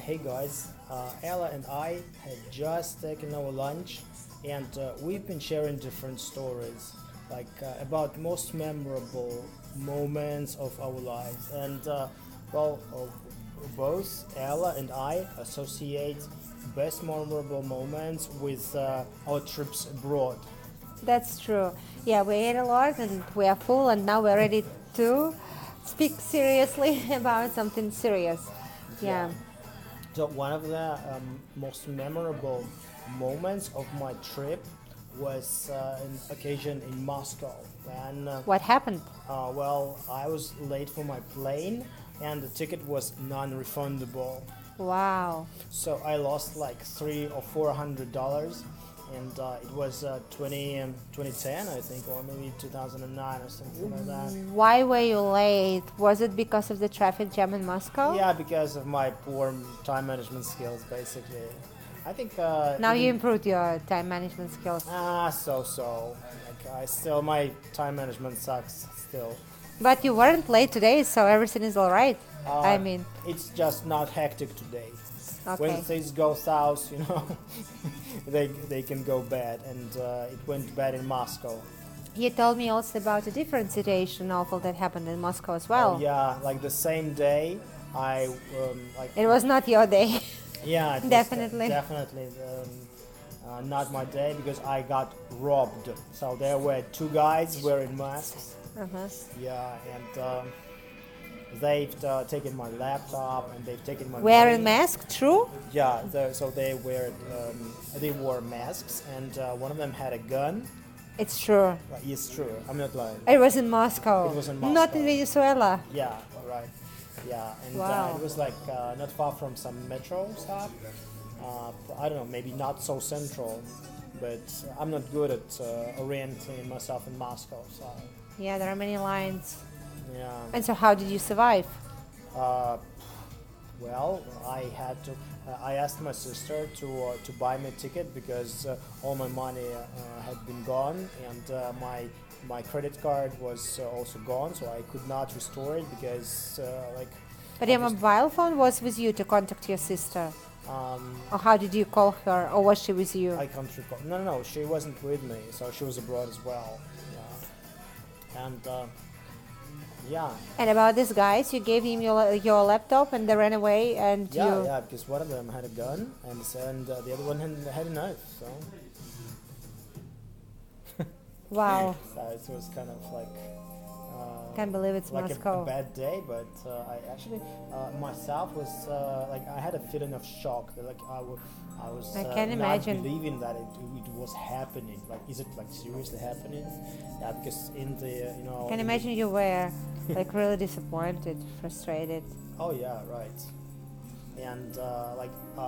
Hey guys, Ella and I had just taken our lunch, and we've been sharing different stories, about most memorable moments of our lives. And well, both Ella and I associate best memorable moments with our trips abroad. That's true. Yeah, we ate a lot and we are full, and now we're ready to speak seriously about something serious. Yeah. Yeah. So one of the most memorable moments of my trip was an occasion in Moscow. And What happened? well, I was late for my plane, and the ticket was non-refundable. Wow. So I lost like $300 or $400, and it was 2010, I think, or maybe 2009 or something like that. Why were you late? Was it because of the traffic jam in Moscow? Yeah, because of my poor time management skills, basically. I think Now you even improved your time management skills. so. Like I still, my time management sucks still. But you weren't late today, so everything is all right. I Uh, mean, it's just not hectic today. When okay. things go south, they can go bad, and it went bad in Moscow. You told me also about a different situation awful that happened in Moscow as well. Oh yeah, like the same day, I like It was not your day. yeah, it was Definitely. definitely not my day because I got robbed. So there were two guys wearing masks. Uh-huh. Yeah, and they've taken my laptop and they've taken my Wearing money. mask, true? Yeah, so they wore masks, and one of them had a gun. It's true. It's true. I'm not lying. It was in Moscow. It was in Not in Moscow. Venezuela. Yeah, right. Yeah, and Wow. it was like not far from some metro stop. I don't know, maybe not so central, but I'm not good at orienting myself in Moscow. So Yeah, there are many lines. yeah. And so, how did you survive? Uh, well, I had to. I asked my sister to buy me a ticket because all my money had been gone, and my credit card was also gone, so I could not restore it because But I your just- mobile phone was with you to contact your sister. um, Or how did you call her? Or was she with you? I can't recall. No, she wasn't with me, so she was abroad as well. Yeah, and yeah, And about these guys, you gave him your laptop and they ran away and yeah, you... yeah. Because one of them had a gun, and the other one had a knife. So. Wow. So it was kind of like Can't believe it's like Moscow. a bad day, but I actually myself was like I had a feeling of shock. Like I was I can not imagine. believing that it was happening. Like, is it like seriously happening? Yeah, because in the I can imagine you were like really disappointed, frustrated. Oh yeah, right. And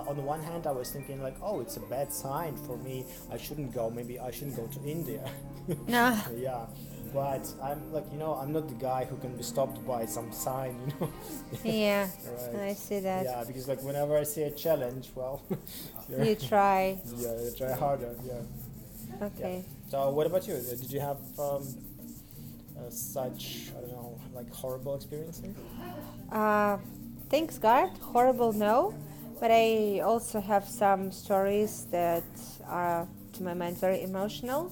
on the one hand, I was thinking like, oh, it's a bad sign for me. I shouldn't go. Maybe I shouldn't go to India. No. Yeah, but I'm like, I'm not the guy who can be stopped by some sign. Yeah, Right. I see that. Yeah, because like whenever I see a challenge, well, You try. yeah, you try harder. Yeah. Okay. So what about you? Did you have such, I don't know, like horrible experiences? Thanks God, horrible no, but I also have some stories that are, to my mind, very emotional.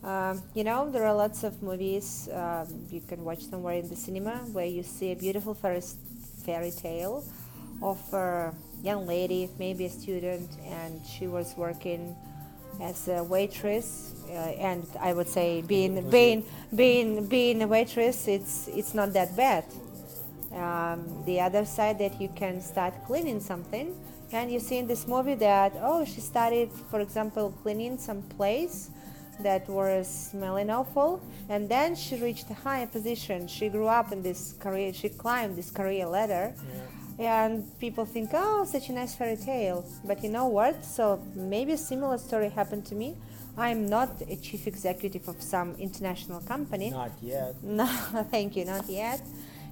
There are lots of movies, you can watch somewhere in the cinema, where you see a beautiful fairy tale of a young lady, maybe a student, and she was working as a waitress. And I would say being a waitress, it's not that bad. The other side, that you can start cleaning something, and you see in this movie that she started, for example, cleaning some place that was smelling awful, and then she reached a higher position. She grew up in this career, she climbed this career ladder. And people think, oh, such a nice fairy tale. But you know what? So maybe a similar story happened to me. I'm not a chief executive of some international company. Not yet. No, thank you, not yet.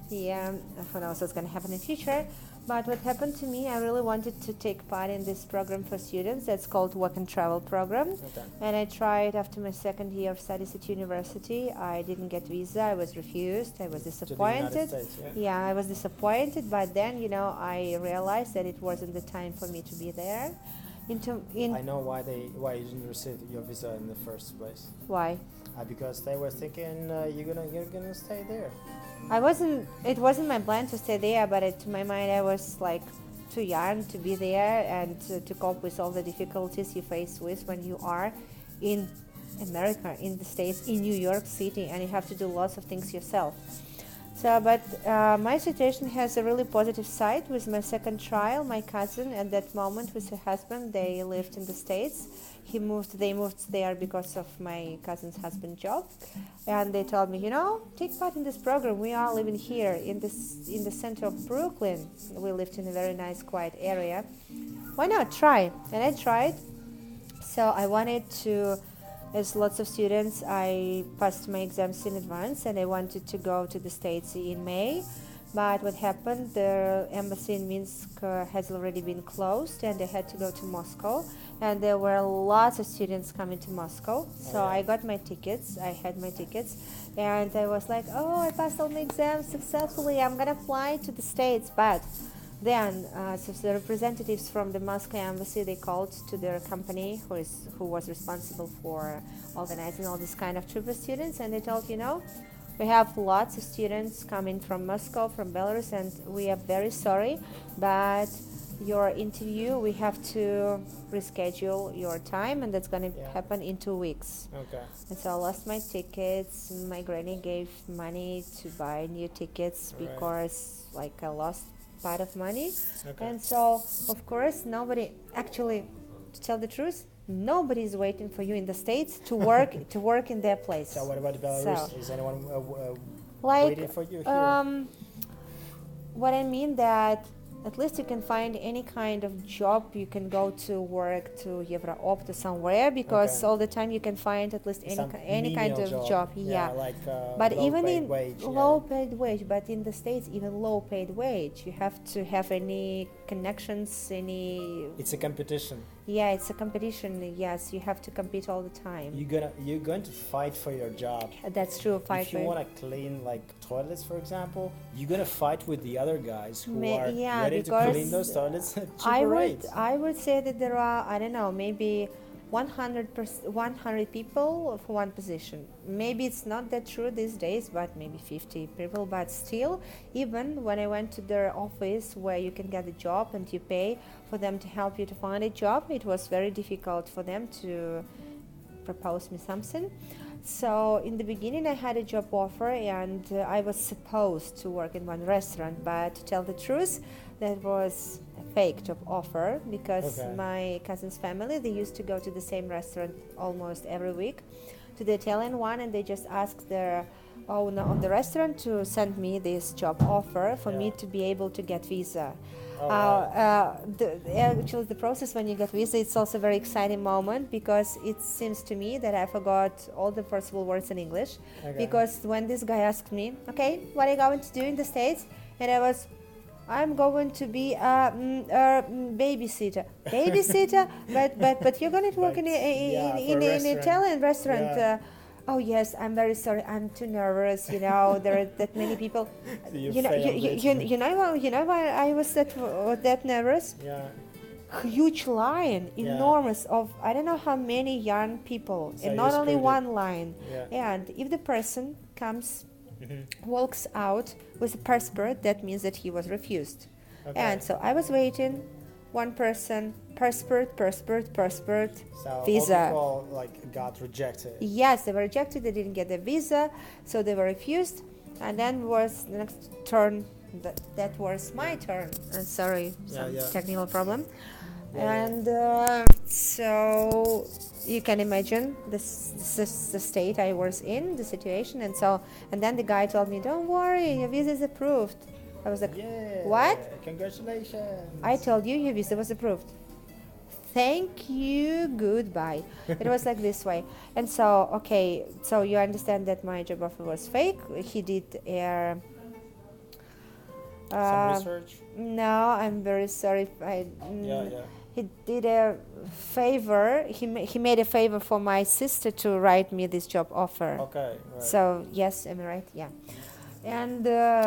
Yeah, who knows what's going to happen in the future. But what happened to me, I really wanted to take part in this program for students that's called Work and Travel Program. Okay. And I tried after my second year of studies at university. I didn't get visa. I was refused. I was To the United disappointed. States, yeah. Yeah, I was disappointed. But then, I realized that it wasn't the time for me to be there. I know why you didn't receive your visa in the first place. Why? Because they were thinking you're gonna stay there. It wasn't my plan to stay there, but to my mind, I was like too young to be there and to cope with all the difficulties you face with when you are in America, in the States, in New York City, and you have to do lots of things yourself. So, but my situation has a really positive side. With my second child, my cousin at that moment with her husband, they lived in the States. They moved there because of my cousin's husband's job, and they told me, take part in this program. We are living here in the center of Brooklyn. We lived in a very nice, quiet area. Why not try? And I tried. So I wanted to. As lots of students, I passed my exams in advance and I wanted to go to the States in May. But what happened, the embassy in Minsk has already been closed and I had to go to Moscow. And there were lots of students coming to Moscow. So yeah. I got my tickets, I had my tickets. And I was like, I passed all my exams successfully, I'm gonna fly to the States. But then, so the representatives from the Moscow embassy, they called to their company who was responsible for organizing all this kind of trip for students, and they told, we have lots of students coming from Moscow, from Belarus, and we are very sorry, but your interview, we have to reschedule your time, and that's going to happen in 2 weeks. Okay. And so I lost my tickets. My granny gave money to buy new tickets because, I lost part of money. Okay. And so of course nobody, actually, to tell the truth, nobody is waiting for you in the States to work in their place. So what about Belarus? So, is anyone like waiting for you here? What I mean that at least you can find any kind of job. You can go to work to Euroopt or somewhere, because all the time you can find at least any kind of job. Yeah, like but low even paid in wage, low paid wage, but in the States even low paid wage, you have to have any connections, any. It's a competition. Yeah, it's a competition. Yes, you have to compete all the time. You're going to fight for your job. That's true. Fight if you want to clean toilets, for example, you're gonna fight with the other guys who are ready to clean those toilets at cheaper rates. I would say that there are, I don't know, maybe 100 people for one position. Maybe it's not that true these days, but maybe 50 people. But still, even when I went to their office where you can get a job and you pay for them to help you to find a job, it was very difficult for them to propose me something. So in the beginning I had a job offer and I was supposed to work in one restaurant, but to tell the truth, that was a fake job offer, because my cousin's family, they used to go to the same restaurant almost every week, to the Italian one, and they just asked their owner of the restaurant to send me this job offer for me to be able to get visa. Actually, the process when you get visa, it's also a very exciting moment, because it seems to me that I forgot all the possible words in English. Because when this guy asked me, okay, what are you going to do in the States? And I'm going to be a babysitter. Babysitter? but you're going to work in an Italian restaurant. Yeah. Oh yes, I'm very sorry. I'm too nervous. There are that many people. You know why I was that nervous? Yeah. Huge line, enormous, of I don't know how many young people, So and not only one line. Yeah. And if the person comes, walks out with a passport, that means that he was refused. And so I was waiting. One person, passport, So visa. all people got rejected. Yes, they were rejected. They didn't get the visa, so they were refused. And then was the next turn. That was my turn. Sorry, some technical problem. And so you can imagine the state I was in, the situation. And then the guy told me, "Don't worry, your visa is approved." I was like, what? Congratulations. I told you your visa was approved. Thank you, goodbye. It was like this way. And so, so you understand that my job offer was fake. He did Some Uh, research? no, I'm very sorry. Yeah, yeah. He did a favor. He made a favor for my sister to write me this job offer. Okay, right. So yes, am I right? Yeah. And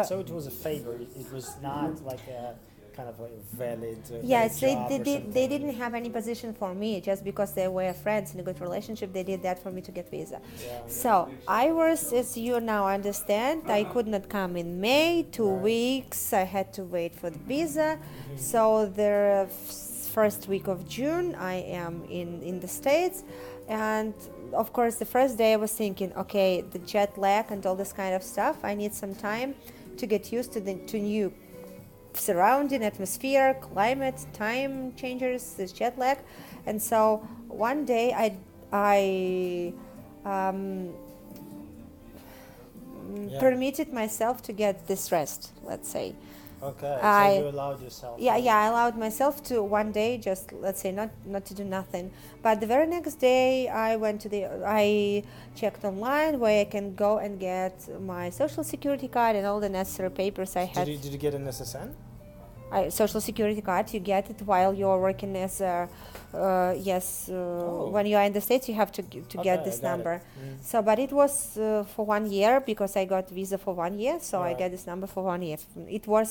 So it was a favor. It was not like a kind of a valid, yes, valid job or they something. didn't have any position for me just because they were friends in a good relationship. They did that for me to get visa. Yeah. So I was, as you now understand, I could not come in May. 2 Right. weeks I had to wait for the visa. So the first week of June I am in the States, and of course the first day I was thinking, okay, the jet lag and all this kind of stuff, I need some time to get used to the new surrounding atmosphere, climate, time changers, this jet lag. And so one day I Yeah. permitted myself to get this rest, let's say. Okay, I- so you allowed yourself. Yeah, I allowed myself to one day just, let's say, not to do nothing. But the very next day I checked online where I can go and get my social security card and all the necessary papers I had. Did you get an SSN? Social security card, you get it while you're working as a when you are in the States you have to Okay, get I this got it. number. Mm. So but it was for 1 year because I got visa for 1 year, so I Right. get this number for 1 year. It was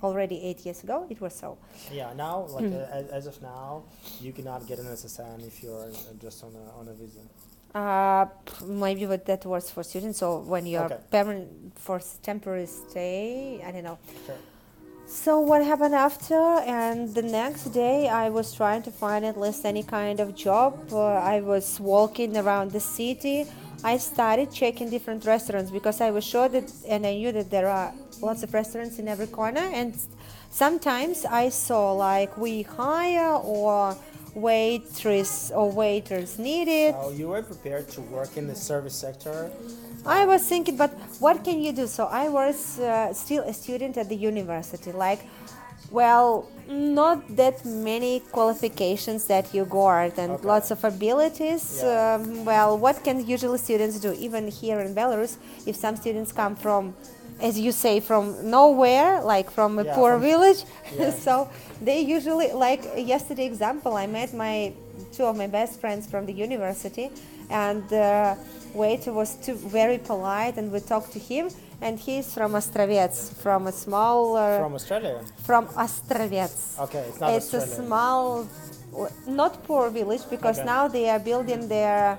already 8 years ago, it was so. Yeah, now, like as of now, you cannot get an SSN if you're just on a visa. Maybe but that was for students, so when you're Okay. permanent for temporary stay, I don't know. Sure. So what happened after? And the next day, I was trying to find at least any kind of job. I was walking around the city. I started checking different restaurants because I was sure that, and I knew that there are lots of restaurants in every corner. And sometimes I saw like we hire or waitress or waiters needed. So you were prepared to work in the service sector. I was thinking, but what can you do? So I was still a student at the university. Like, well, not that many qualifications that you got and Okay. lots of abilities. Yeah. Well, what can usually students do? Even here in Belarus, if some students come from, as you say, from nowhere, like from a Yeah, poor from- village, Yeah. so they usually, like yesterday example, I met two of my best friends from the university, and waiter was very polite, and we talked to him, and he's from Ostrovets, from a small From Australia? from Ostrovets. Okay, it's not It's a Australia. small, not poor village, because Okay. now they are building their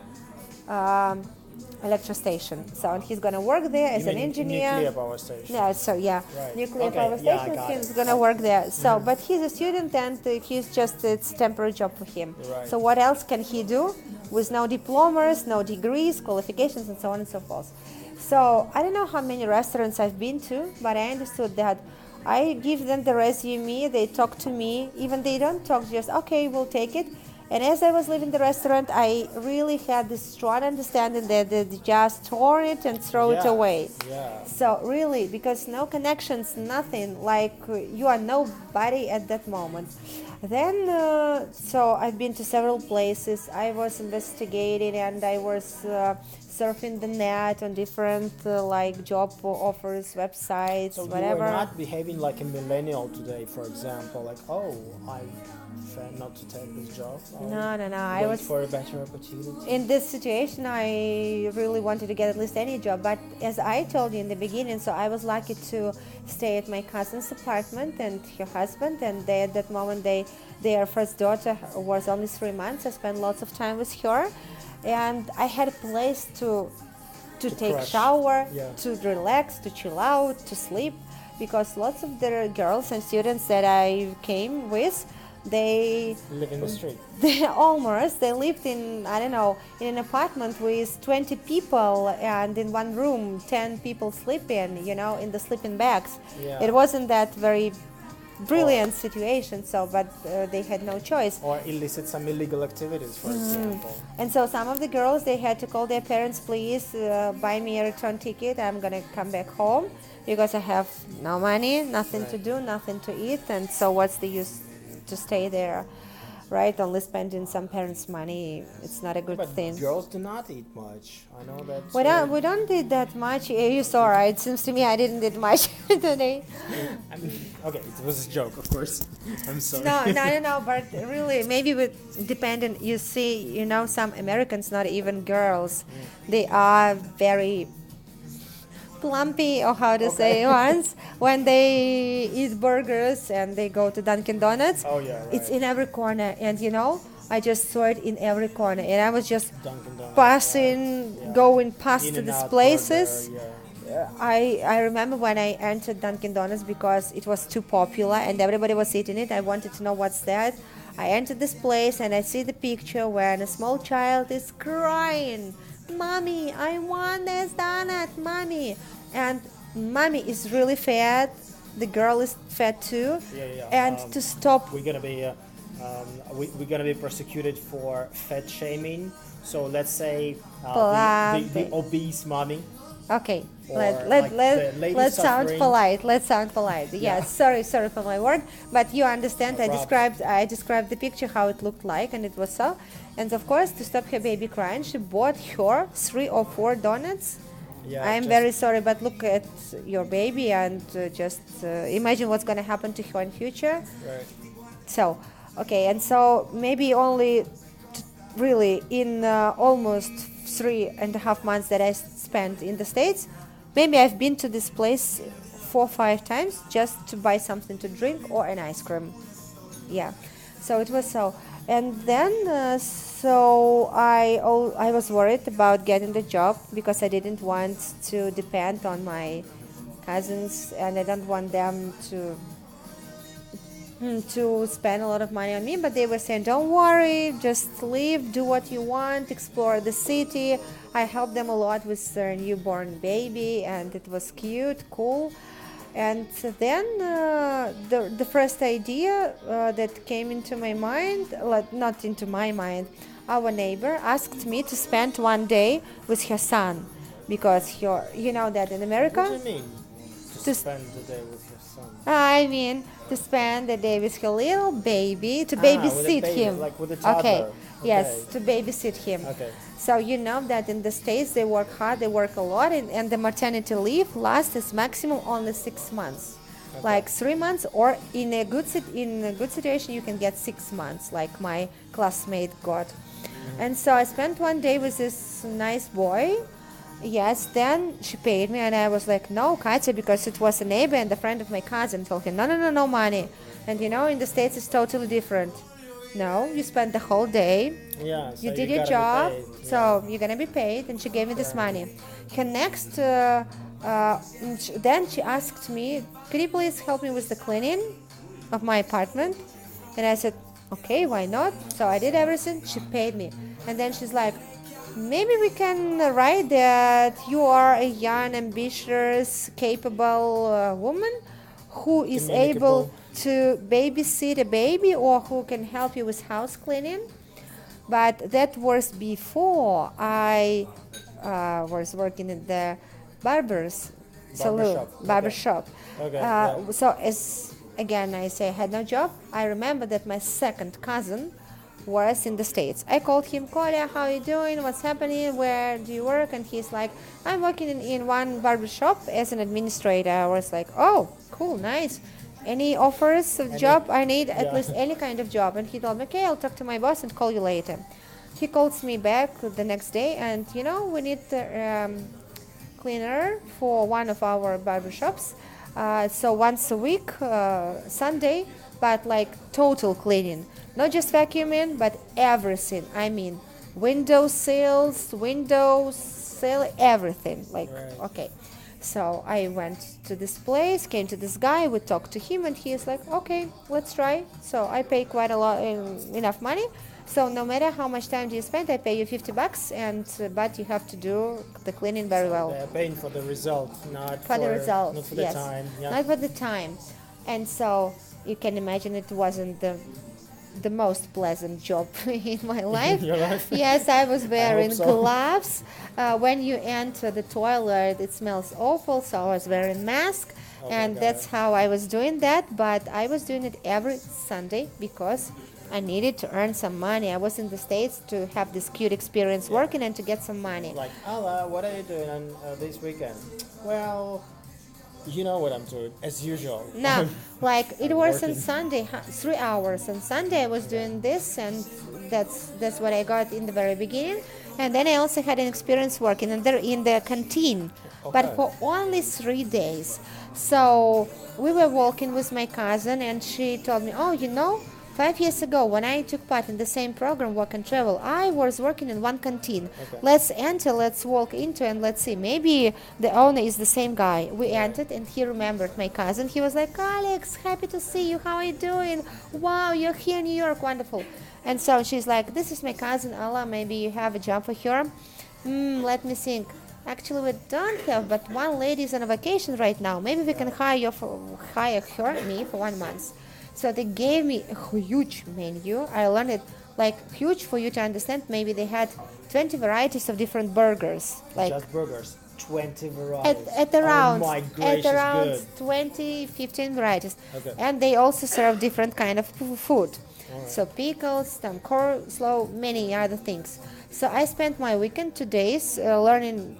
electro station. So and he's gonna work there as You an mean engineer. Nuclear power station. Yeah, so yeah, Right. nuclear Okay, power yeah, I station. got He's it. gonna work there. So, but he's a student and he's just it's temporary job for him. Right. So what else can he do with no diplomas, no degrees, qualifications, and so on and so forth? So I don't know how many restaurants I've been to, but I understood that I give them the resume. They talk to me. Even they don't talk, just okay, we'll take it. And as I was leaving the restaurant, I really had this strong understanding that they just tore it and throw it Yeah, away. Yeah. So really, because no connections, nothing, like you are nobody at that moment. Then, so I've been to several places. I was investigating and I was surfing the net on different like job offers, websites, So whatever. you are not behaving like a millennial today, for example, like, oh, I prefer not to take this job. I'll No. I wait was for a better opportunity. in this situation. I really wanted to get at least any job, but as I told you in the beginning, so I was lucky to stay at my cousin's apartment and her husband, and they at that moment their first daughter was only 3 months. I spent lots of time with her, and I had a place to take crush. shower, Yeah. to relax, to chill out, to sleep, because lots of the girls and students that I came with, they Live in the street. they lived in, I don't know, in an apartment with 20 people, and in one room 10 people sleeping, in the sleeping bags. Yeah. It wasn't that very brilliant situation, so but they had no choice. Or elicit some illegal activities, for example. And so some of the girls, they had to call their parents, please buy me a return ticket, I'm gonna come back home because I have no money, nothing to Right. do, nothing to eat, and so what's the use to stay there? right? Only spending some parents' money, it's not a good But thing. girls do not eat much. I know that. We don't eat that much. You saw, right? It seems to me I didn't eat much today. I mean, okay, it was a joke, of course. I'm sorry. No. But really, maybe with dependent. You see, some Americans, not even girls, they are very plumpy, or how to say once when they eat burgers and they go to Dunkin' Donuts. Oh yeah, right. It's in every corner, and I just saw it in every corner, and I was just Dunkin' Donuts. passing, Yeah. going past to these In-N-Out places. Burger, I remember when I entered Dunkin' Donuts because it was too popular and everybody was eating it. I wanted to know what's that. I entered this place and I see the picture when a small child is crying, "Mommy, I want this donut, Mommy." And Mommy is really fat. The girl is fat too. Yeah. And to stop, we're gonna be we're gonna be prosecuted for fat shaming. So let's say the obese mommy. okay, Or like the lady let's sound suffering. polite. Let's sound polite. Yeah. Yes, sorry for my word, but you understand. No I problem. described the picture how it looked like, and it was so. And of course, to stop her baby crying, she bought her 3 or 4 donuts. Yeah, I'm just- very sorry, but look at your baby and just imagine what's going to happen to her in future. Right. So, okay, and so maybe only really in almost 3.5 months that I spent in the States, maybe I've been to this place 4 or 5 times just to buy something to drink or an ice cream. Yeah, so it was so. And then, I was worried about getting the job because I didn't want to depend on my cousins and I don't want them to spend a lot of money on me, but they were saying, "Don't worry, just leave, do what you want, explore the city." I helped them a lot with their newborn baby, and it was cute, cool. And then the first idea that came into my mind, not into my mind, our neighbor asked me to spend one day with her son because you know that in America. What do you mean? To To spend the day with your son. I mean, to spend the day with her little baby, to With a babysit baby, him. like with a toddler. Okay, yes, Okay. to babysit him. Okay. So you know that in the States they work hard, they work a lot, and the maternity leave lasts is maximum only 6 months. Like 3 months, or in a good situation you can get 6 months, like my classmate got. And so I spent one day with this nice boy. Yes, then she paid me, and I was like, "No, Katya," because it was a neighbor and a friend of my cousin. Told him, No money. And in the States it's totally different. No, you spent the whole day. Yeah. So You did your gotta be job, paid. so you're gonna be paid." And she gave me this money. Her next, then she asked me, "Could you please help me with the cleaning of my apartment?" And I said, "Okay, why not?" So I did everything. She paid me, and then she's like, "Maybe we can write that you are a young, ambitious, capable woman who is able to babysit a baby or who can help you with house cleaning." But that was before I was working in the barber's salon, barbershop. Okay. So as again I say, I had no job. I remember that my second cousin was in the States. I called him, "Kolya, how are you doing? What's happening? Where do you work?" And he's like, "I'm working in one barbershop as an administrator." I was like, "Oh, cool, nice. Any offers of job? I need at least any kind of job." And he told me, "Okay, I'll talk to my boss and call you later." He calls me back the next day, and we need a cleaner for one of our barbershops. So once a week, Sunday, but like total cleaning. Not just vacuuming, but everything. I mean, window sills, everything. Like, okay. So I went to this place, came to this guy, we talked to him, and he is like, "Okay, let's try." So I pay quite a lot, enough money. So no matter how much time do you spend, I pay you $50, but you have to do the cleaning very well. They're paying for the result, not For the result, not for yes. the time. Yeah. Not for the time. And so you can imagine it wasn't the most pleasant job in my life. Your life? Yes, I was wearing so. gloves. When you enter the toilet, it smells awful, so I was wearing mask. Oh my And God. that's how I was doing that. But I was doing it every Sunday because I needed to earn some money. I was in the States to have this cute experience working and to get some money. Like, Ala, what are you doing on this weekend? Well, you know what I'm doing, as usual. No, like it I'm was on working. Sunday, 3 hours. On Sunday, I was doing this, and that's what I got in the very beginning. And then I also had an experience working in the canteen, but Okay. for only 3 days. So we were walking with my cousin, and she told me, "Oh, 5 years ago, when I took part in the same program, Work and Travel, I was working in one canteen. Okay. Let's enter, let's walk into, and let's see. Maybe the owner is the same guy." We entered, and he remembered my cousin. He was like, "Alex, happy to see you. How are you doing? Wow, you're here in New York. Wonderful." And so she's like, "This is my cousin, Alla. Maybe you have a job for her." Let me think. Actually, we don't have, but one lady is on a vacation right now. Maybe we can hire me for 1 month. So they gave me a huge menu. I learned it like huge for you to understand. Maybe they had 20 varieties of different burgers. Like Just burgers, 20 varieties. at around, Oh my gracious, at around good. 20, 15 varieties. Okay. And they also serve different kind of food. Alright. So pickles, some coleslaw, many other things. So I spent my weekend 2 days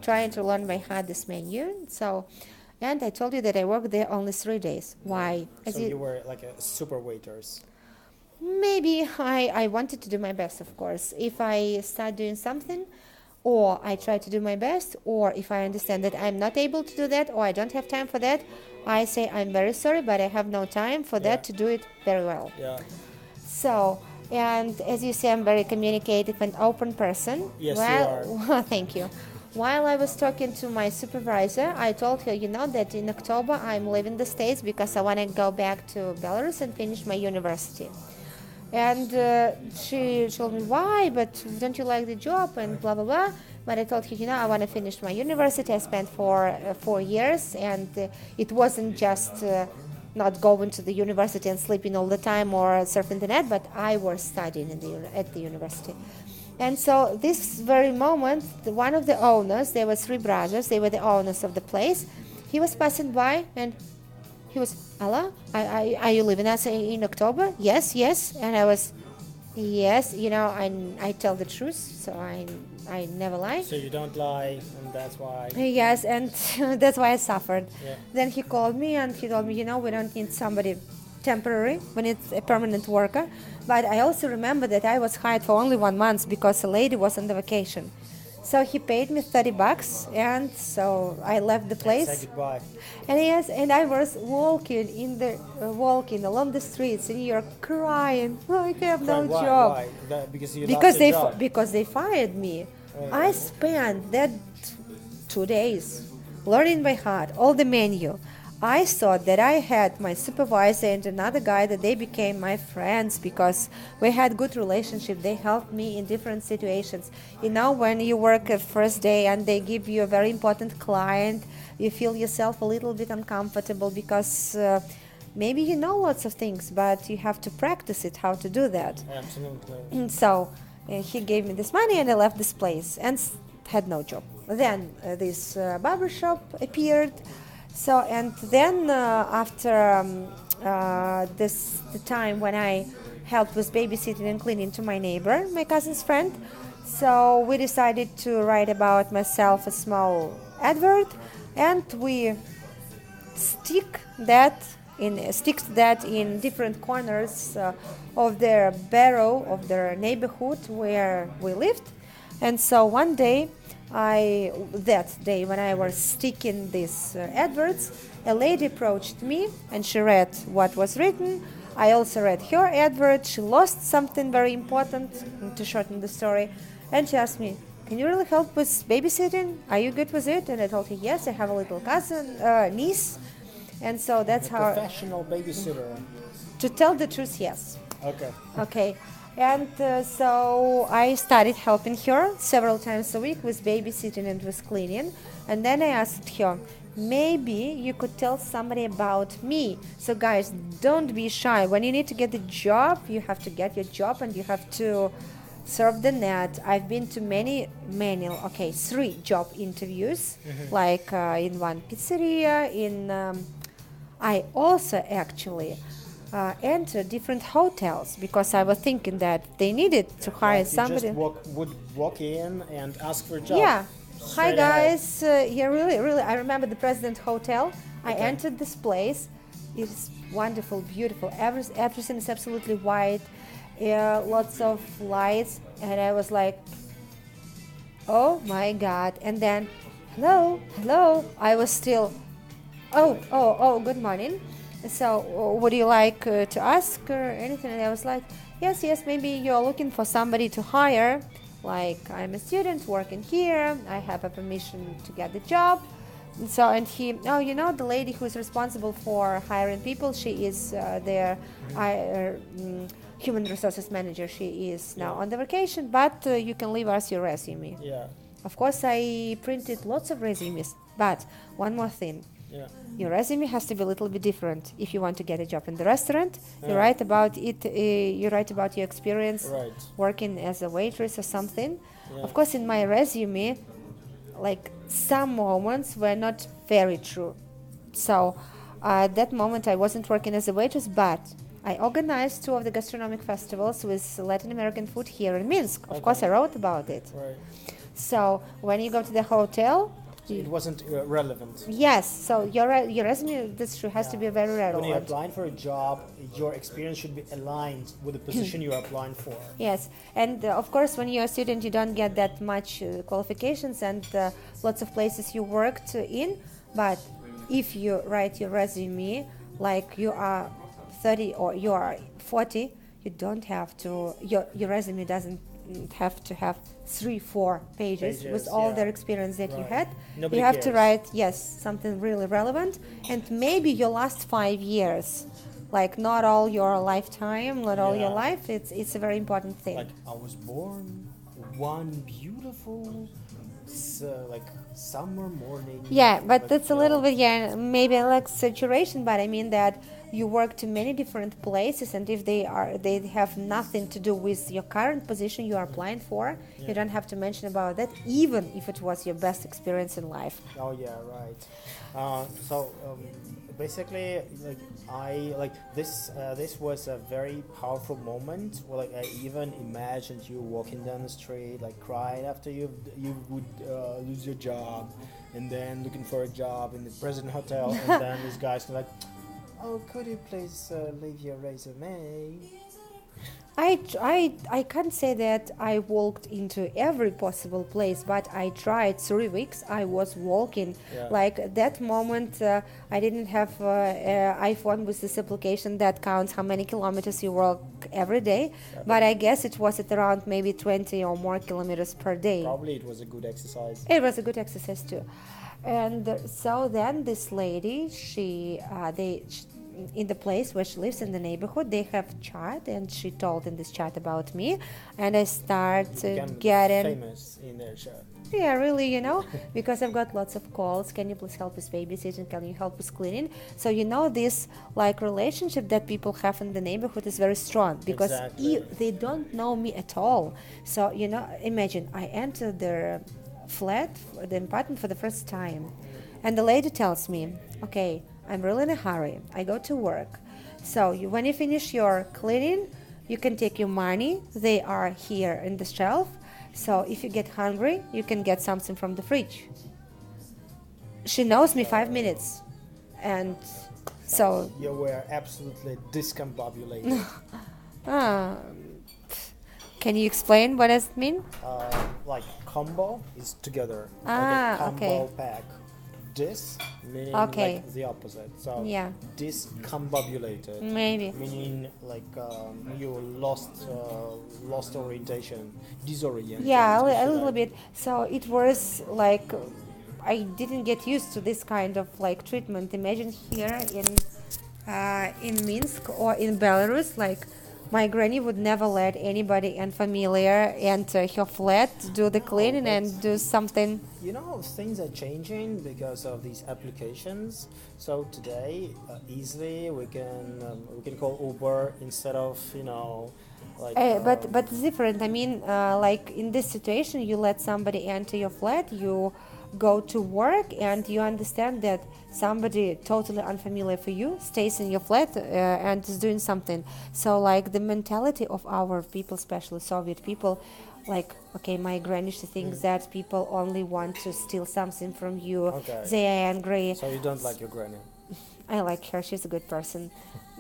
trying to learn by heart this menu. And I told you that I worked there only 3 days. Why? So you were like a super waiters. Maybe I wanted to do my best, of course. If I start doing something, or I try to do my best, or if I understand that I'm not able to do that, or I don't have time for that, I say I'm very sorry, but I have no time for that to do it very well. Yeah. So, and as you say, I'm very communicative and open person. Yes, you are. Thank you. While I was talking to my supervisor, I told her, that in October I'm leaving the States because I want to go back to Belarus and finish my university. And she told me, "Why? But don't you like the job?" And blah, blah, blah. But I told her, I want to finish my university. I spent 4 years, and it wasn't just not going to the university and sleeping all the time or surfing the net, but I was studying at the university. And so this very moment, one of the owners, there were 3 brothers, they were the owners of the place, he was passing by and he was, "Alla, are you leaving us in October?" Yes, yes. And I was, yes, I tell the truth, so I never lie. So you don't lie, and that's why. Yes, and that's why I suffered. Yeah. Then he called me and he told me, we don't need somebody temporary, we need a permanent worker. But I also remember that I was hired for only 1 month because a lady was on the vacation. So he paid me $30, and so I left the place. Say goodbye. And yes, and I was walking along the streets in New York, crying. I have no Why? job Why? Because you because lost they your job. because they fired me. Oh. I spent that 2 days learning by heart all the menu. I thought that I had my supervisor and another guy that they became my friends because we had good relationship. They helped me in different situations. When you work a first day and they give you a very important client, you feel yourself a little bit uncomfortable because maybe you know lots of things, but you have to practice it, how to do that. Absolutely. And so he gave me this money and I left this place and had no job. Then this barber shop appeared. So, and then after the time when I helped with babysitting and cleaning to my neighbor, my cousin's friend, so we decided to write about myself a small advert, and we stick that in different corners of their borough, of their neighborhood where we lived. And so one day, that day when I was sticking these adverts, a lady approached me and she read what was written. I also read her advert. She lost something very important, to shorten the story, and she asked me, "Can you really help with babysitting? Are you good with it?" And I told her, "Yes, I have a little niece." And so that's how. Professional babysitter. To tell the truth, yes. Okay. Okay. And so I started helping her several times a week with babysitting and with cleaning. And then I asked her, "Maybe you could tell somebody about me." So guys, don't be shy. When you need to get the job, you have to get your job and you have to serve the net. I've been to 3 job interviews, like in one pizzeria. I also actually enter different hotels because I was thinking that they needed to hire Like you just somebody. would walk in and ask for a job. Yeah. Hi Straight ahead. guys. Yeah, really, really. I remember the President Hotel. I Okay. entered this place. It's wonderful, beautiful. Everything is absolutely white. Lots of lights, and I was like, oh my God! And then, hello, hello. I was still, oh, good morning. So, would you like to ask or anything? And I was like, yes, yes, maybe you're looking for somebody to hire. Like, I'm a student working here. I have a permission to get the job. And so, and he, oh, you know, the lady who is responsible for hiring people, she is their human resources manager. She is now on the vacation, but you can leave us your resume. Yeah. Of course, I printed lots of resumes, but one more thing. Yeah. Your resume has to be a little bit different if you want to get a job in the restaurant. You Yeah. write about it. You write about your experience Right. working as a waitress or something. Yeah. Of course, in my resume, like some moments were not very true. So at that moment, I wasn't working as a waitress, but I organized two of the gastronomic festivals with Latin American food here in Minsk. Of course, I wrote about it. Right. So when you go to the hotel, It wasn't relevant. yes. So your resume this has to be very When you're relevant. applying for a job, your experience should be aligned with the position you're applying for. Yes, and of course, when you're a student, you don't get that much qualifications and lots of places you worked in. But if you write your resume like you are 30 or you are 40, you don't have to. Your resume doesn't have to have 3-4 pages with Pages, all yeah. their experience that you Right. had. Nobody You have to cares. write something really relevant, and maybe your last 5 years. Like not all your lifetime, not all your Yeah. life. It's a very important thing. Like I was born one beautiful, like summer morning. Yeah, but that's a you little know, bit maybe like saturation. But I mean that you work to many different places, and if they have nothing to do with your current position you are applying for, you don't have to mention about that, even if it was your best experience in life. Oh yeah, right. So basically, like I like this. This was a very powerful moment. Well, like I even imagined you walking down the street, like crying after you would lose your job, and then looking for a job in the President Hotel, and then this guy's like, "Oh, could you please leave your resume?" I can't say that I walked into every possible place, but I tried 3 weeks. I was walking. Yeah. Like at that moment, I didn't have iPhone with this application that counts how many kilometers you walk every day. But I guess it was at around maybe 20 or more kilometers per day. Probably it was a good exercise. It was a good exercise too. And so then this lady, in the place where she lives in the neighborhood, they have chat, and she told in this chat about me, and I started Became getting, famous in their show. yeah, really, because I've got lots of calls. Can you please help with babysitting? Can you help with cleaning? So this like relationship that people have in the neighborhood is very strong because Exactly. they don't know me at all. So imagine I entered their flat, the apartment for the first time, and the lady tells me, okay, I'm really in a hurry. I go to work. So when you finish your cleaning, you can take your money. They are here in the shelf. So if you get hungry, you can get something from the fridge. She knows me 5 minutes. And so, You were absolutely discombobulated. can you explain what does it mean? Like combo is together. Like Ah, a combo okay. pack. Dis meaning Okay. like the opposite. So Yeah. discombobulated. Maybe. Meaning like you lost orientation, disoriented. Yeah, a should little I- bit. So it was like I didn't get used to this kind of like treatment. Imagine here in Minsk or in Belarus, like my granny would never let anybody unfamiliar enter her flat, do the cleaning and do something. Things are changing because of these applications. So today, easily we can call Uber instead of like. But it's different. I mean, like in this situation, you let somebody enter your flat, you go to work and you understand that somebody totally unfamiliar for you stays in your flat and is doing something. So like the mentality of our people, especially Soviet people, like, okay, my granny, she thinks that people only want to steal something from you. Okay. They are angry. So you don't like your granny? I like her. She's a good person.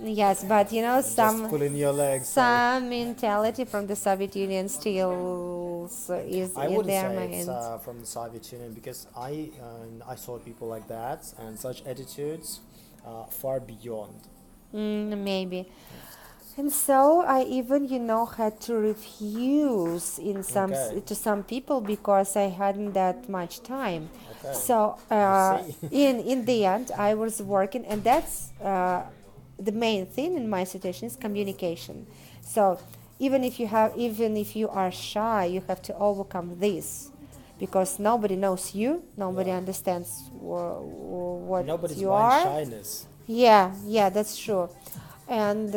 Yes, but you know, Just pulling your legs. some mentality from the Soviet Union still is I in wouldn't their say it's minds. from the Soviet Union, because I saw people like that and such attitudes far beyond. Maybe. And so I even, had to refuse Okay. to some people because I hadn't that much time. Okay. So You see? in the end, I was working, and that's the main thing in my situation is communication. So even if you are shy, you have to overcome this, because nobody knows you, nobody Yeah. understands what Nobody's you mind are. shyness. Yeah, that's true. And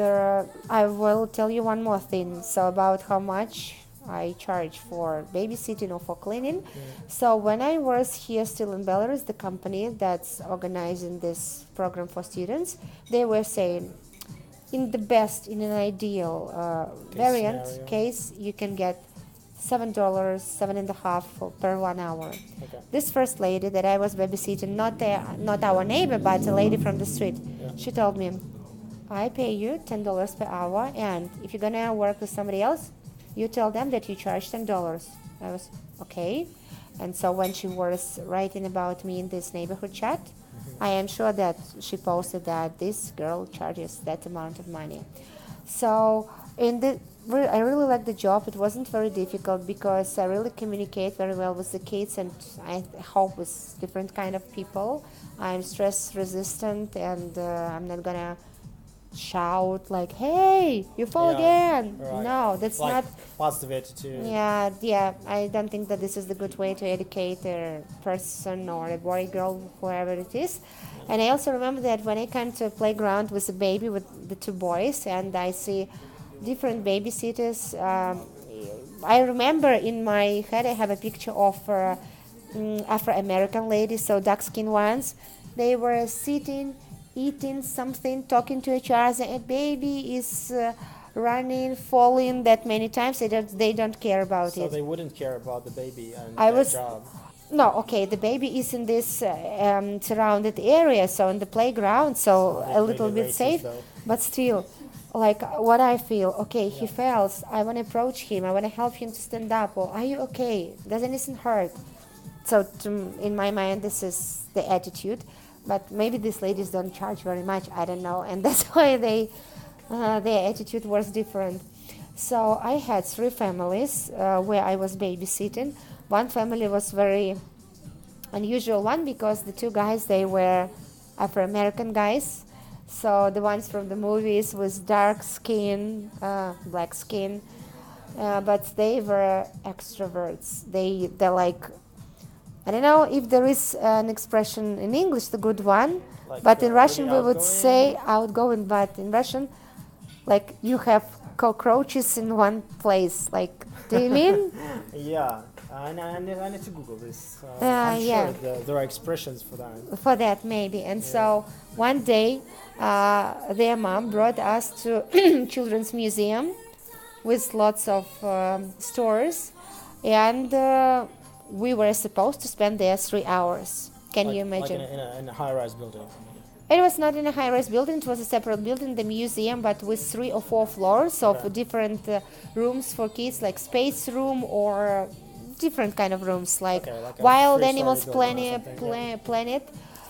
I will tell you one more thing. So about how much I charge for babysitting or for cleaning. So when I was here still in Belarus, the company that's organizing this program for students, they were saying, in an ideal variant Scenario. case, you can get $7, 7.5 per 1 hour. Okay. This first lady that I was babysitting, not our neighbor, but a lady from the street, Yeah. she told me, I pay you $10 per hour, and if you're gonna work with somebody else, you tell them that you charge $10. I was okay. And so when she was writing about me in this neighborhood chat, I am sure that she posted that this girl charges that amount of money. So I really like the job. It wasn't very difficult because I really communicate very well with the kids, and I hope with different kind of people. I'm stress resistant, and I'm not gonna shout like, "Hey, you fall Yeah, again!" right. No, that's Like not. positive attitude. Yeah. I don't think that this is the good way to educate a person or a boy, girl, whoever it is. And I also remember that when I come to a playground with a baby with the two boys, and I see different babysitters. I remember in my head I have a picture of Afro-American ladies, so dark-skinned ones. They were sitting, eating something, talking to each other. A baby is running, falling that many times. They don't care about So it. they wouldn't care about the baby and I their was job. No, okay, the baby is in this surrounded area, so in the playground, so They're a little really bit racist, safe, though. but still, like what I feel, okay, he falls, I want to approach him, I want to help him to stand up, or are you okay? Does anything hurt? So in my mind, this is the attitude, but maybe these ladies don't charge very much, I don't know, and that's why their attitude was different. So I had 3 families where I was babysitting. One family was very unusual one because the 2 guys, they were Afro-American guys. So the ones from the movies with dark skin, black skin, but they were extroverts. They're like, I don't know if there is an expression in English, the good one, Like, but in Russian really we would outgoing? say outgoing, but in Russian, like you have cockroaches in one place. Like, do you mean? Yeah, I need to Google this. I'm Yeah. sure there are expressions for that. For that maybe. And so one day their mom brought us to children's museum with lots of stores, and we were supposed to spend there 3 hours. Can you imagine? Like in a high-rise building. It was not in a high-rise building, it was a separate building, the museum, but with 3 or 4 floors of Okay. different rooms for kids, like space room or different kind of rooms, like Okay, like a Wild three-story Animals building or something, Planet.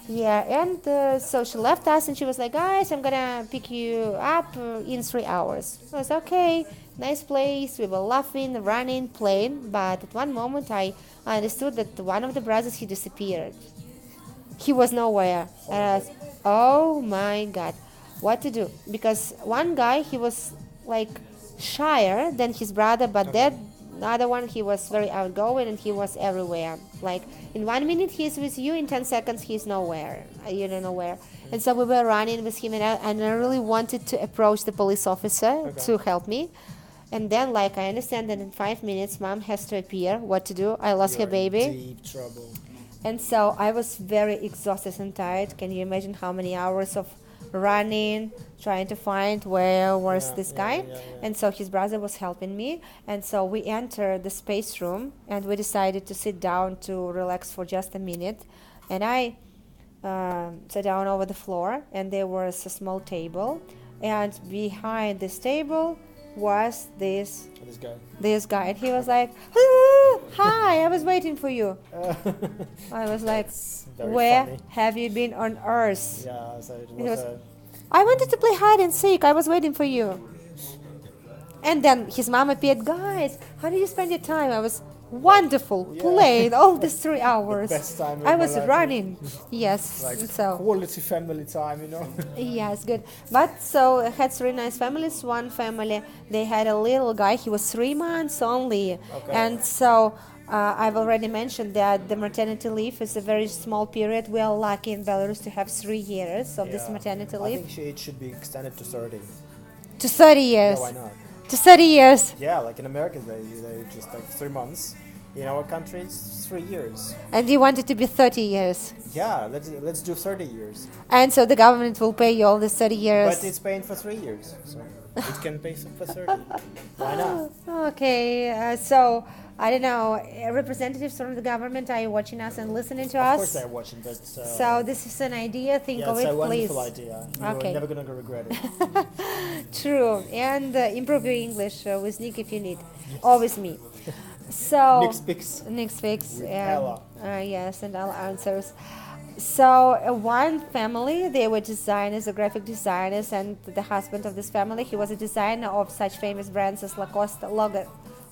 Yeah, and so she left us and she was like, guys, I'm gonna pick you up in 3 hours. I was okay, nice place, we were laughing, running, playing, but at one moment I understood that one of the brothers, he disappeared. He was nowhere. And I was, oh my god, what to do? Because one guy, he was like shyer than his brother, but that other one, he was very outgoing and he was everywhere. Like in 1 minute he's with you, in 10 seconds he's nowhere. You don't know where. And so we were running with him, and I really wanted to approach the police officer to help me. And then, like, I understand that in 5 minutes, mom has to appear. What to do? I lost her You're in baby. deep trouble. And so I was very exhausted and tired. Can you imagine how many hours of running, trying to find where was Yeah, this yeah, guy? yeah, yeah. And so his brother was helping me. And so we entered the space room and we decided to sit down to relax for just a minute. And I sat down over the floor, and there was a small table. And behind this table was This guy. this guy, and he was like, "Hello, hi, I was waiting for you." I was like, That's very "Where funny. have you been on Earth?" Yeah, so it was- was a I wanted to play hide and seek. I was waiting for you. And then his mom appeared. Guys, how did you spend your time? I was wonderful, Yeah. playing all these 3 hours. best time. I of my was life. running. Yes, Like so. quality family time, you know. Yes, good. But so I had three nice families. One family, they had a little guy. He was 3 months only, Okay. and so I've already mentioned that the maternity leave is a very small period. We are lucky in Belarus to have 3 years of this Yeah. maternity I leave think it should be extended to 30. to 30 years. No, why not? To 30 years, Yeah, like in America, they just like 3 months. In our country, it's 3 years. and you want it to be 30 years, Yeah, let's do 30 years. and so the government will pay you all the 30 years. But it's paying for 3 years, so it can pay for 30. Why not? Okay, so I don't know, representatives from the government, are you watching us and listening to Of us? course they're watching, but So this is an idea. Think yeah, of it's it, a please. wonderful idea. Okay. You're never gonna regret it. True, and improve your English with Nick if you need, or with me. So Nick's picks. Next week's With Ella. yes, and all answers. So one family, they were designers, graphic designers, and the husband of this family, he was a designer of such famous brands as Lacoste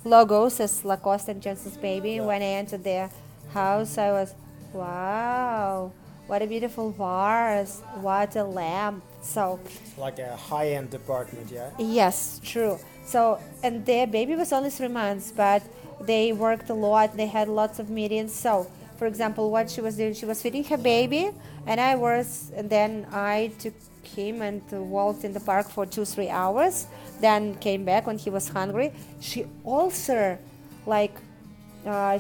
logos as Lacoste and Johnson's Baby. Yeah. When I entered their house, I was, wow, what a beautiful vase, what a lamp. So Like a high-end department, yeah. yes, true. So, and their baby was only 3 months, but they worked a lot. They had lots of meetings. So, for example, what she was doing, she was feeding her baby, and then I took him and walked in the park for 2-3 hours. Then came back when he was hungry. She also,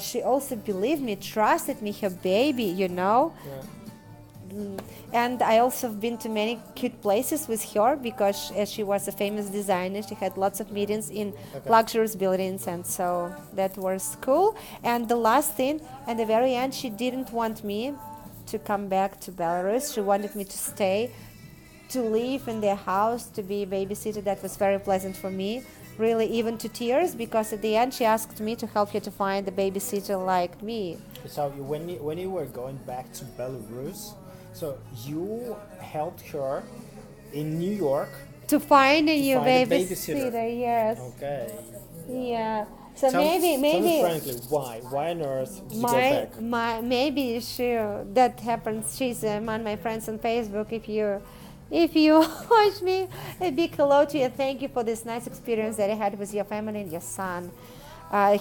she also believed me, trusted me, her baby, you know. Yeah. And I also have been to many cute places with her because as she was a famous designer, she had lots of meetings in Okay. luxurious buildings, and so that was cool. And the last thing, at the very end, she didn't want me to come back to Belarus. She wanted me to stay, to live in their house, to be a babysitter. That was very pleasant for me, really, even to tears, because at the end she asked me to help her to find a babysitter like me. So when you were going back to Belarus, so you helped her in New York. To find a new find a babysitter, babysitter. yes. Okay. Yeah. So Tell me maybe frankly, why on earth did you go back? maybe that happens. She's among my friends on Facebook. If you watch me, a big hello to you. Thank you for this nice experience that I had with your family and your son.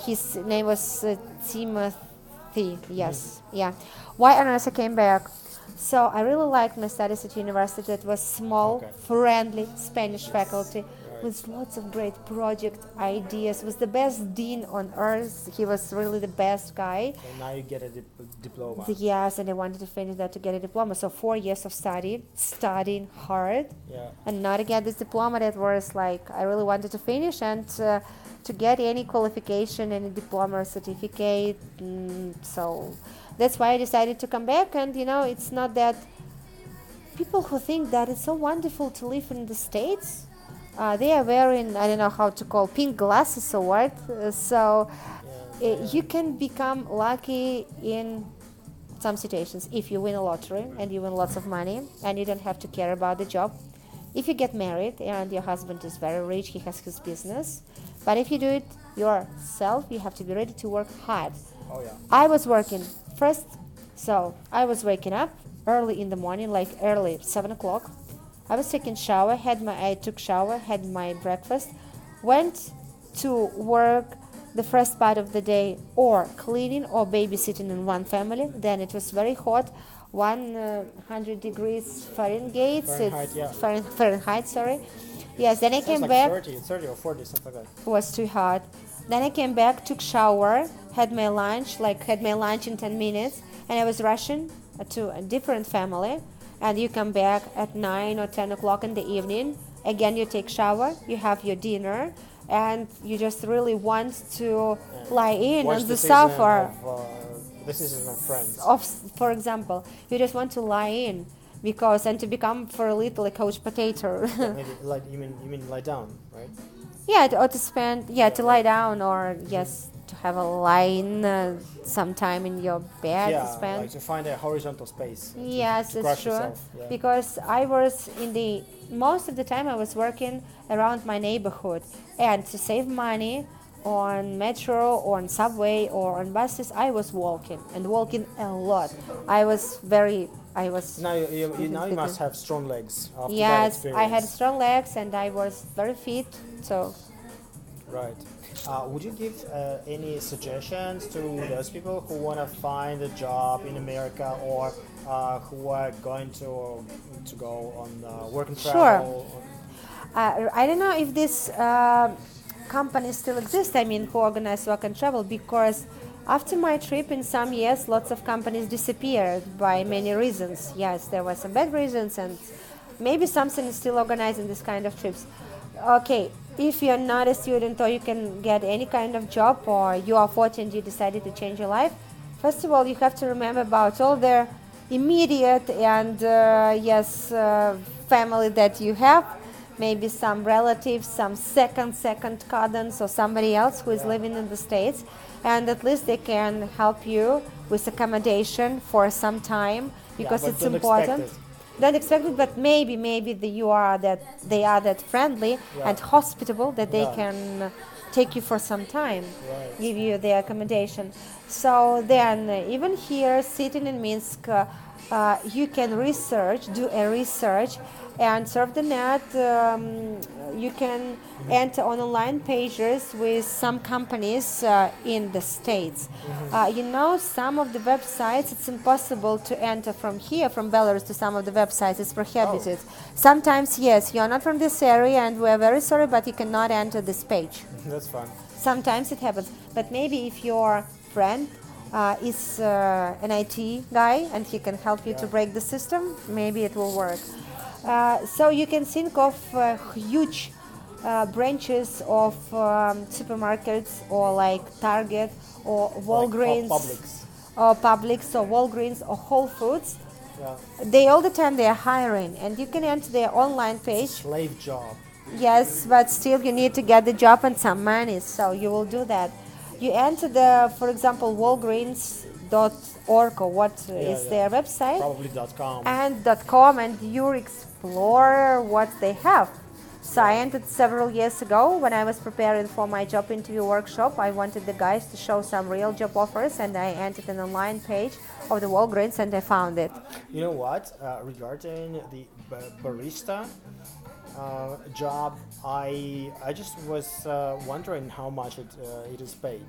His name was Timothy. Yes, yeah. Why on earth I came back? So I really liked my studies at university. It was small, Okay. friendly Spanish faculty Right. with lots of great project ideas. Was the best dean on earth. He was really the best guy. So now you get a diploma. Yes, and I wanted to finish that to get a diploma. So 4 years of studying hard, Yeah. and not to get this diploma. That was like I really wanted to finish and to get any qualification, any diploma or certificate. So that's why I decided to come back. And it's not that people who think that it's so wonderful to live in the States, they are wearing, I don't know how to call, pink glasses or what. You can become lucky in some situations if you win a lottery and you win lots of money and you don't have to care about the job. If you get married and your husband is very rich, he has his business. But if you do it yourself, you have to be ready to work hard. Oh yeah. I was working first, so I was waking up early in the morning, like early 7 o'clock. I was taking shower, I took shower, had my breakfast, went to work the first part of the day or cleaning or babysitting in one family. Then it was very hot, 100 degrees Fahrenheit. Fahrenheit, yeah. Fahrenheit, sorry. Yes, then I Sounds came like back. 30 or 40, something like that. Was too hot. Then I came back, took shower, had my lunch, in 10 minutes, and I was rushing to a different family. And you come back at 9 or 10 o'clock in the evening. Again, you take shower, you have your dinner, and you just really want to lie in Watch on the season sofa. This is of Friends. For example, you just want to lie in because and to become for a little a couch potato. Maybe like you mean lie down, right? Yeah, or to spend, to lie down, or yes, to have a line some time in your bed Yeah, to spend. like to find a horizontal space. Yes, to it's crush true. yourself. Yeah. Because I was most of the time I was working around my neighborhood, and to save money on metro or on subway or on buses, I was walking a lot. I was Now you must have strong legs after that yes, experience. I had strong legs and I was very fit. So Right. Would you give any suggestions to those people who want to find a job in America or who are going to go on work and Sure. travel? I don't know if this company still exists. I mean, who organize work and travel? Because after my trip in some years, lots of companies disappeared by many reasons. Yes, there were some bad reasons, and maybe something is still organizing this kind of trips. Okay, if you're not a student or you can get any kind of job or you are 40 and you decided to change your life, first of all, you have to remember about all the immediate and family that you have, maybe some relatives, some second cousins or somebody else who is living in the States, and at least they can help you with accommodation for some time because but it's don't important. expect it. Don't expect it, but maybe they are that friendly and hospitable that they can take you for some time, give you the accommodation. So then, even here, sitting in Minsk, you can do a research, and surf the net. You can enter on online pages with some companies in the States. Some of the websites, it's impossible to enter from here, from Belarus, to some of the websites. It's prohibited. Sometimes, yes, you're not from this area, and we're very sorry, but you cannot enter this page. That's fine. Sometimes it happens, but maybe if your friend is an IT guy and he can help you to break the system, maybe it will work. So you can think of huge branches of supermarkets or like Target or Walgreens, or Publix or Walgreens or Whole Foods. They all the time they are hiring, and you can enter their online page. Slave job. Yes, but still you need to get the job and some money, so you will do that. You enter for example, Walgreens.org or what is their website? Probably .com. And .com, and you explore what they have. So I entered several years ago when I was preparing for my job interview workshop. I wanted the guys to show some real job offers, and I entered an online page of the Walgreens and I found it. You know what? Regarding the barista job, I just was wondering how much it is paid.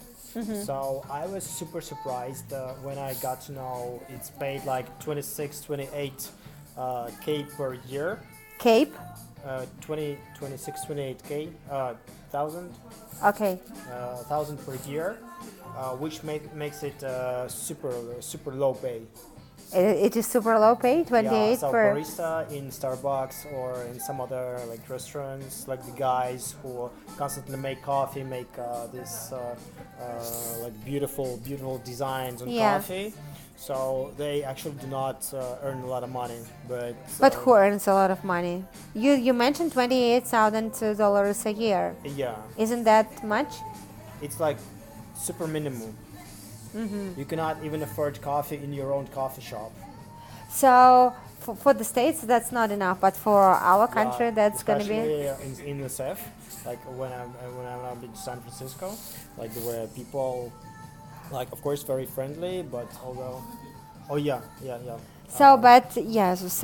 So I was super surprised when I got to know it's paid like 28 K per year. Cape? 28K, thousand. Okay. Thousand per year, which makes it super low pay. It is super low pay, 28 so per... barista in Starbucks or in some other like restaurants, like the guys who constantly make coffee, make this like beautiful designs on coffee. So they actually do not earn a lot of money, but who earns a lot of money? You mentioned $28,000 a year. Yeah. Isn't that much? It's like super minimum. You cannot even afford coffee in your own coffee shop. So for the States, that's not enough, but for our country, that's going to be... Especially in SF, like when I'm in San Francisco, like there were people, like of course very friendly, but although, So,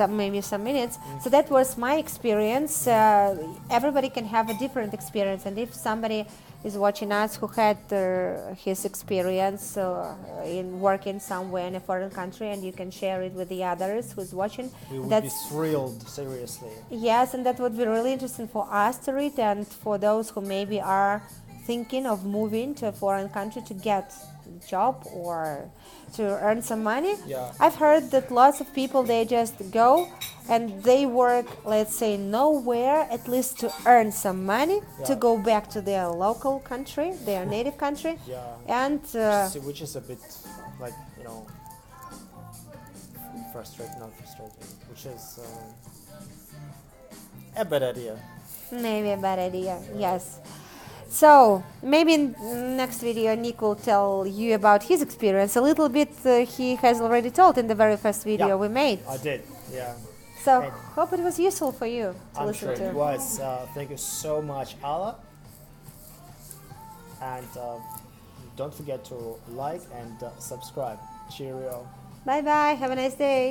maybe some minutes. So that was my experience. Everybody can have a different experience, and if somebody is watching us who had his experience in working somewhere in a foreign country, and you can share it with the others who's watching, we would be thrilled, seriously. Yes, and that would be really interesting for us to read, and for those who maybe are thinking of moving to a foreign country to get a job or to earn some money. Yeah. I've heard that lots of people, they just go and they work, let's say, nowhere, at least to earn some money to Yeah. go back to their local country, their native country. Yeah. And Which is a bit like, frustrating, not frustrating, which is a bad idea. maybe a bad idea, yes. So maybe in next video Nick will tell you about his experience a little bit. He has already told in the very first video Yeah. we made. I did, yeah. So And hope it was useful for you to I'm listen sure to. it was. Thank you so much, Alla. And don't forget to like and subscribe. Cheerio. Bye bye. Have a nice day.